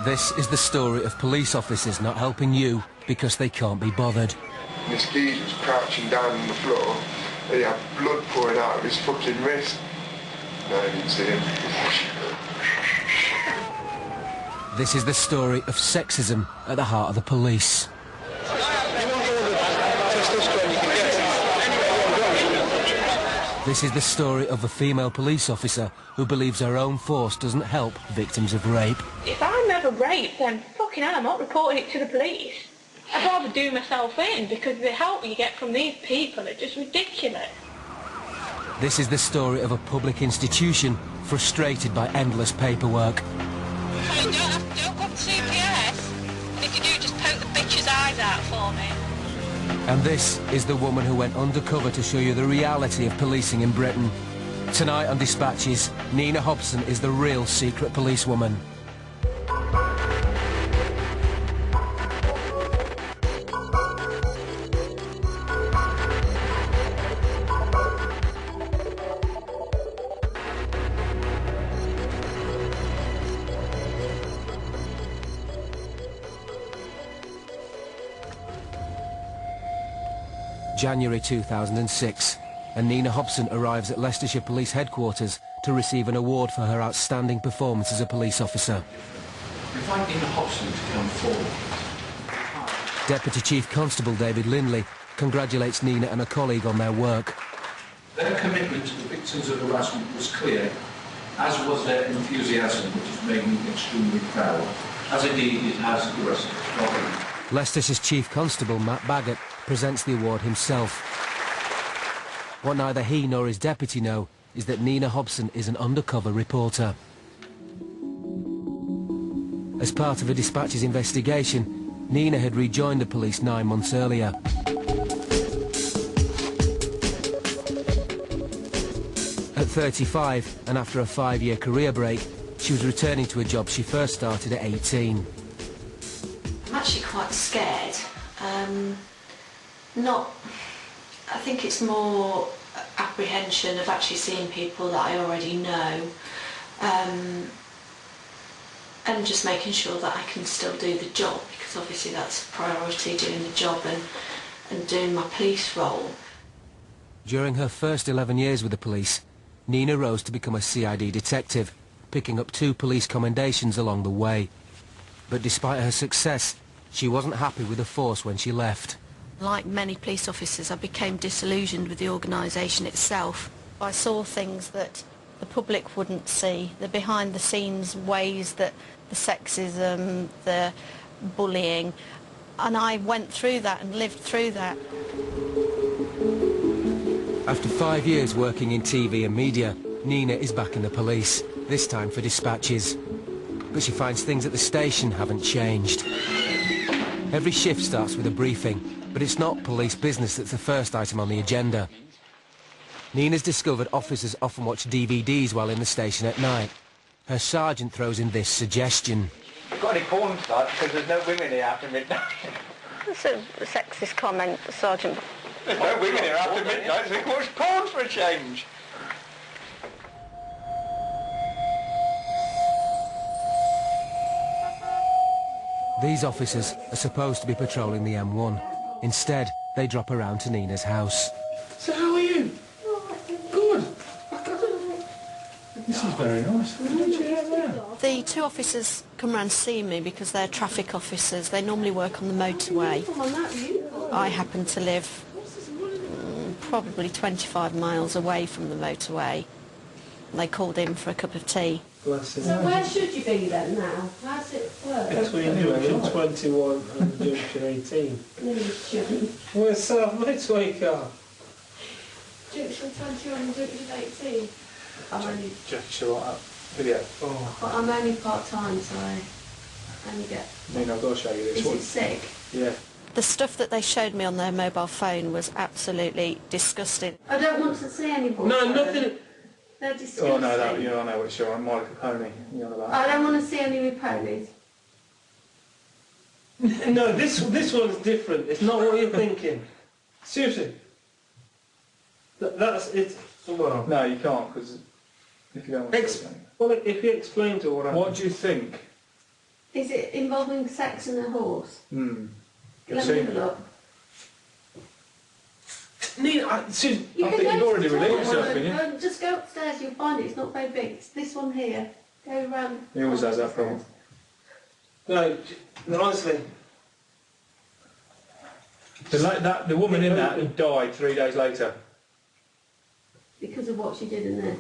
This is the story of police officers not helping you because they can't be bothered. This geezer was crouching down on the floor, and he had blood pouring out of his fucking wrist. No, I didn't see him. This is the story of sexism at the heart of the police. This is the story of a female police officer who believes her own force doesn't help victims of rape. If I'm ever raped, then fucking hell, I'm not reporting it to the police. I'd rather do myself in, because the help you get from these people are just ridiculous. This is the story of a public institution frustrated by endless paperwork. So don't go to CPS, and if you do, just poke the bitch's eyes out for me. And this is the woman who went undercover to show you the reality of policing in Britain. Tonight on Dispatches, Nina Hobson is the real secret policewoman. January 2006, and Nina Hobson arrives at Leicestershire Police Headquarters to receive an award for her outstanding performance as a police officer. Invite Nina Hobson to come forward. Deputy Chief Constable David Lindley congratulates Nina and a colleague on their work. Their commitment to the victims of harassment was clear, as was their enthusiasm, which has made me extremely proud, as indeed it has the rest of Scotland. Leicestershire's Chief Constable Matt Baggott presents the award himself. What neither he nor his deputy know is that Nina Hobson is an undercover reporter. As part of a Dispatches investigation, Nina had rejoined the police 9 months earlier. At 35, and after a 5-year career break, she was returning to a job she first started at 18. I'm actually quite scared. I think it's more apprehension of actually seeing people that I already know, and just making sure that I can still do the job, because obviously that's a priority, doing the job and doing my police role. During her first 11 years with the police, Nina rose to become a CID detective, picking up 2 police commendations along the way. But despite her success, she wasn't happy with the force when she left. Like many police officers, I became disillusioned with the organisation itself. I saw things that the public wouldn't see, the behind-the-scenes ways that the sexism, the bullying, and I went through that and lived through that. After 5 years working in TV and media, Nina is back in the police, this time for Dispatches. But she finds things at the station haven't changed. Every shift starts with a briefing, but it's not police business that's the first item on the agenda. Nina's discovered officers often watch DVDs while in the station at night. Her sergeant throws in this suggestion. You've got any porn tonight, because there's no women here after midnight. That's a sexist comment, Sergeant. There's no women here after midnight, so we can watch porn for a change. These officers are supposed to be patrolling the M1. Instead, they drop around to Nina's house. So how are you? Good. This is very nice. The 2 officers come round to see me because they're traffic officers. They normally work on the motorway. I happen to live probably 25 miles away from the motorway. They called in for a cup of tea. So where should you be then now? How's it work? Between junction 21 and junction 18. Where's South Motorway car? Junction 21 and junction 18. Junction what? Video. Oh. But I'm only part-time, so I only get... I've got to show you this. Is it sick? Yeah. The stuff that they showed me on their mobile phone was absolutely disgusting. I don't want to see any more. No, nothing. They're disgusting. Oh no, I know what you're on. Monica Pony. You're on about. I don't want to see any with ponies. No, this one's different. It's not what you're thinking. Seriously. That's it. Well, no, you can't, because if you don't want to. Well, if you explain to her what happened. What do you think? Is it involving sex and a horse? Hmm. Let me have a look. Nina, I think you've already relieved yourself, haven't you? Just go upstairs, you'll find it. It's not very big. It's this one here. Go round. He always has that problem. No, honestly. The woman in that died 3 days later. Because of what she did in this.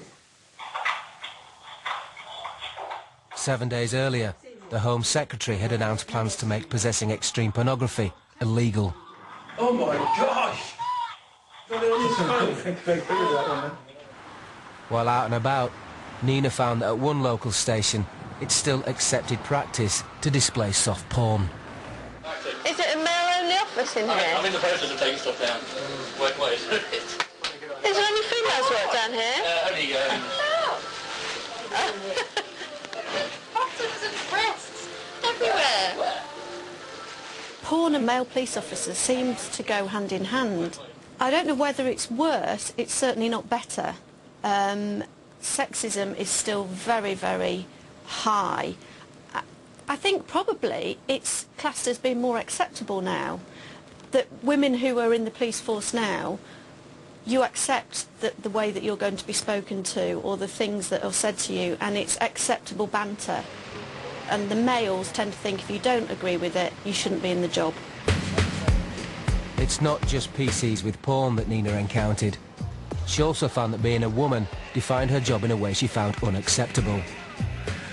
7 days earlier, the Home Secretary had announced plans to make possessing extreme pornography illegal. Oh my gosh! While out and about, Nina found that at one local station, it's still accepted practice to display soft porn. Is it a male-only office in here? I'm in the process of taking stuff down. What is it? Is there any females work down here? Only, Bottoms and breasts everywhere. Porn and male police officers seems to go hand in hand. I don't know whether it's worse, it's certainly not better. Sexism is still very, very high. I think probably it's classed as being more acceptable now. That women who are in the police force now, you accept that the way that you're going to be spoken to or the things that are said to you, and it's acceptable banter. And the males tend to think if you don't agree with it, you shouldn't be in the job. It's not just PCs with porn that Nina encountered. She also found that being a woman defined her job in a way she found unacceptable.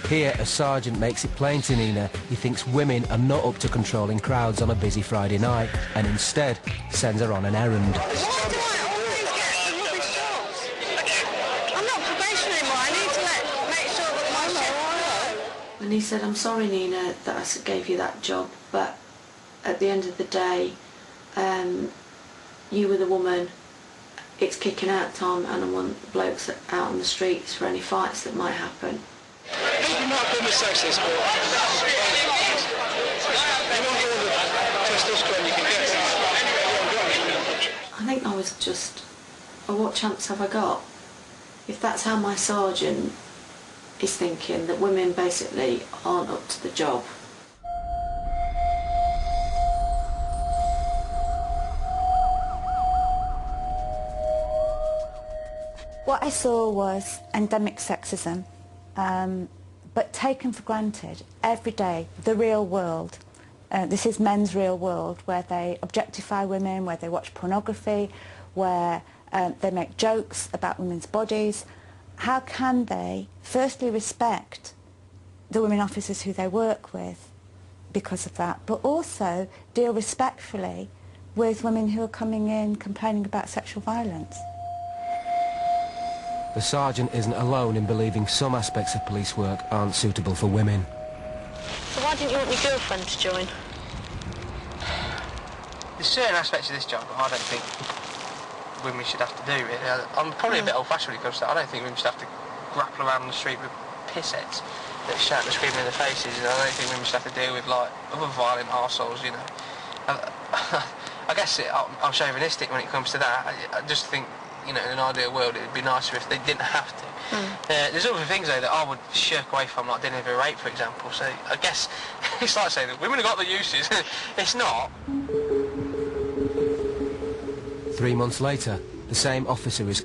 Here, a sergeant makes it plain to Nina he thinks women are not up to controlling crowds on a busy Friday night, and instead sends her on an errand. Why do I always get the rubbish jobs? I'm not probationary anymore. I need to make sure that my shift. And he said, I'm sorry, Nina, that I gave you that job, but at the end of the day, you were the woman. It's kicking out time, and I want blokes out on the streets for any fights that might happen. you might call me sexist, but you want all the testosterone you can get. I think I was just, oh, what chance have I got? If that's how my sergeant is thinking, that women basically aren't up to the job. What I saw was endemic sexism, but taken for granted every day, the real world. This is men's real world, where they objectify women, where they watch pornography, where they make jokes about women's bodies. How can they firstly respect the women officers who they work with because of that, but also deal respectfully with women who are coming in complaining about sexual violence? The sergeant isn't alone in believing some aspects of police work aren't suitable for women. So why didn't you want your girlfriend to join? There's certain aspects of this job that I don't think women should have to do, really. I'm probably a bit old-fashioned when it comes to that. I don't think women should have to grapple around the street with pissheads that shout and scream in their faces. And I don't think women should have to deal with, like, other violent arseholes, you know. I guess I'm chauvinistic when it comes to that. I just think, you know, in an ideal world, it'd be nicer if they didn't have to. There's other things, though, that I would shirk away from, like dealing with a rape, for example. So I guess it's like saying that women have got the uses. It's not. 3 months later, the same officer is